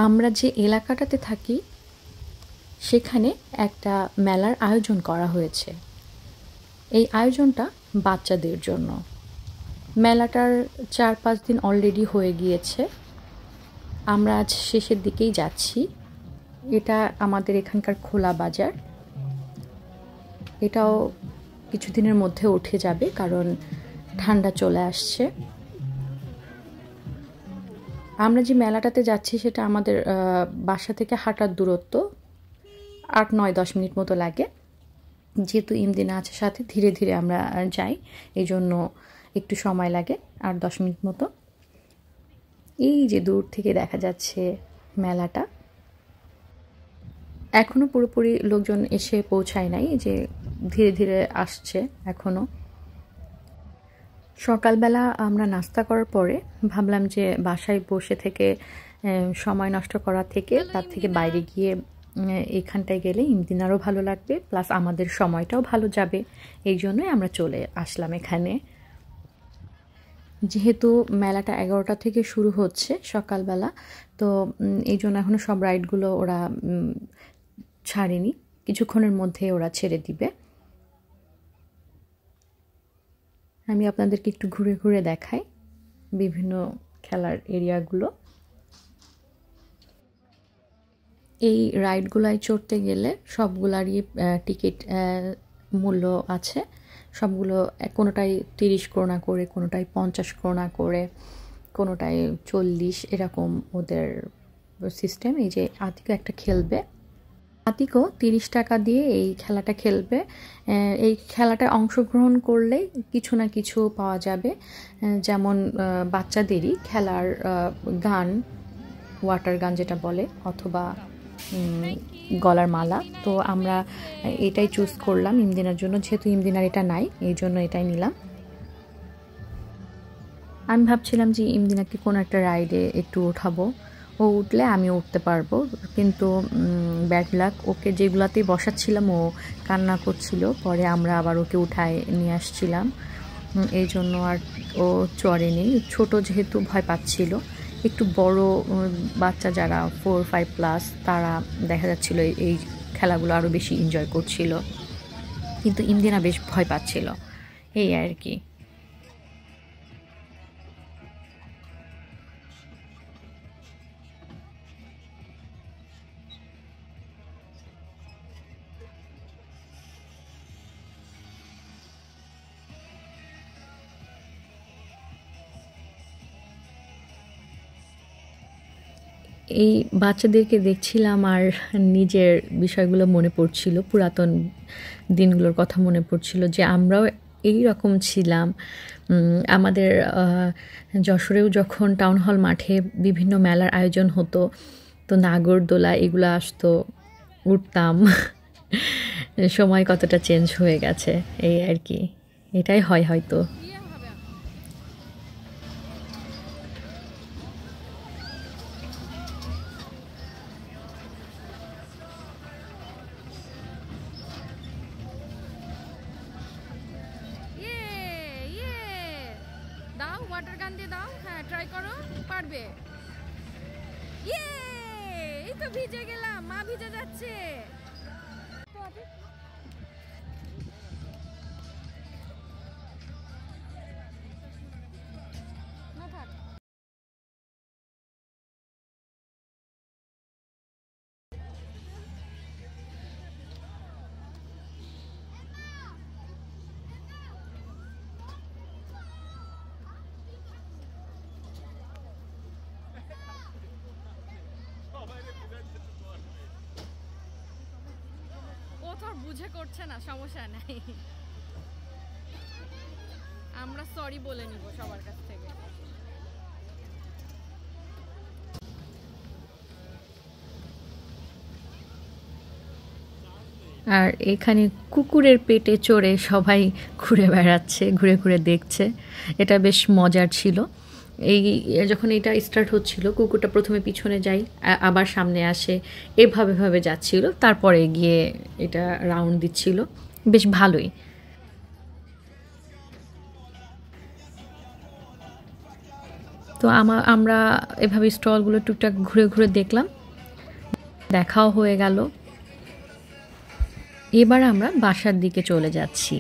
আমরা যে এলাকাটাতে থাকি সেখানে একটা মেলার আয়োজন করা হয়েছে। এই আয়োজনটা বাচ্চাদের জন্য। মেলাটার 4-5 দিন অলরেডি হয়ে গিয়েছে। আমরা আজ শেষের দিকেই যাচ্ছি। এটা আমাদের এখানকার খোলা বাজার। এটাও কিছুদিনের মধ্যে উঠে যাবে, কারণ ঠান্ডা চলে আসছে। আমরা যে মেলাটাতে যাচ্ছি সেটা আমাদের বাসা থেকে হাঁটার দূরত্ব 8-9-10 মিনিট মতো লাগে। যেহেতু ইমদিনা আছে সাথে, ধীরে ধীরে আমরা যাই, এই জন্য একটু সময় লাগে, 8-10 মিনিট মতো। এই যে দূর থেকে দেখা যাচ্ছে মেলাটা, এখনো পুরোপুরি লোকজন এসে পৌঁছায় নাই, যে ধীরে ধীরে আসছে এখনো। সকালবেলা আমরা নাস্তা করার পরে ভাবলাম যে বাসায় বসে থেকে সময় নষ্ট করা থেকে, তার থেকে বাইরে গিয়ে এইখানটায় গেলে ইমদিনারও ভালো লাগবে, প্লাস আমাদের সময়টাও ভালো যাবে। এই জন্যই আমরা চলে আসলাম এখানে। যেহেতু মেলাটা 11টা থেকে শুরু হচ্ছে সকালবেলা, তো এই জন্য এখনও সব রাইডগুলো ওরা ছাড়েনি, কিছুক্ষণের মধ্যে ওরা ছেড়ে দিবে। আমি আপনাদেরকে একটু ঘুরে ঘুরে দেখাই বিভিন্ন খেলার এরিয়াগুলো। এই রাইডগুলায় চড়তে গেলে সবগুলারই টিকিট মূল্য আছে। সবগুলো কোনোটাই 30 করোনা করে, কোনোটাই 50 করোনা করে, কোনোটাই 40, এরকম ওদের সিস্টেম। এই যে আতিকও একটা খেলবে, আতিকও 30 টাকা দিয়ে এই খেলাটা খেলবে। এই খেলাটায় অংশগ্রহণ করলে কিছু না কিছু পাওয়া যাবে, যেমন বাচ্চাদেরই খেলার গান, ওয়াটার গান যেটা বলে, অথবা গলার মালা। তো আমরা এটাই চুজ করলাম ইমদিনার জন্য, যেহেতু ইমদিনার এটা নাই, এই জন্য এটাই নিলাম। আমি ভাবছিলাম যে ইমদিনাকে কোনো একটা রাইডে একটু ওঠাবো, ও উঠলে আমিও উঠতে পারবো, কিন্তু ব্যাড লাক, ওকে যেগুলাতেই বসাচ্ছিলাম ও কান্না করছিল। পরে আমরা আবার ওকে উঠায় নিয়ে আসছিলাম, এই জন্য আর ও চড়েনি। ছোট যেহেতু ভয় পাচ্ছিল। একটু বড় বাচ্চা যারা 4-5 প্লাস, তারা দেখা যাচ্ছিল এই খেলাগুলো আরও বেশি এনজয় করছিল, কিন্তু ইমদিনা বেশ ভয় পাচ্ছিল, এই আর কি। এই বাচ্চাদেরকে দেখছিলাম আর নিজের বিষয়গুলো মনে পড়ছিল, পুরাতন দিনগুলোর কথা মনে পড়ছিল, যে আমরাও এই রকম ছিলাম। আমাদের যশোরেও যখন টাউন হল মাঠে বিভিন্ন মেলার আয়োজন হতো, তো নাগরদোলা এগুলো আসতো, উঠতাম। সময় কতটা চেঞ্জ হয়ে গেছে, এই আর কি। এটাই হয় হয়তো। দাও, ওয়াটার গান দিয়ে দাও। হ্যাঁ, ট্রাই করো, পারবে। ইয়ে, এই তো ভিজে গেলাম, মা ভিজে যাচ্ছে। ও তো বুঝে করছে না, সমস্যা নাই, আমরা সরি বলে নিব সবার কাছ থেকে। আর এখানে কুকুরের পেটে চড়ে সবাই ঘুরে বেড়াচ্ছে, ঘুরে ঘুরে দেখছে, এটা বেশ মজার ছিল। এই যখন এটা স্টার্ট হচ্ছিল, কুকুরটা প্রথমে পিছনে যায়, আবার সামনে আসে, এভাবে ভাবে যাচ্ছিল, তারপরে গিয়ে এটা রাউন্ড দিচ্ছিল, বেশ ভালোই। তো আমরা এভাবে স্টলগুলো টুকটাক ঘুরে ঘুরে দেখলাম, দেখাও হয়ে গেল। এবার আমরা বাসার দিকে চলে যাচ্ছি।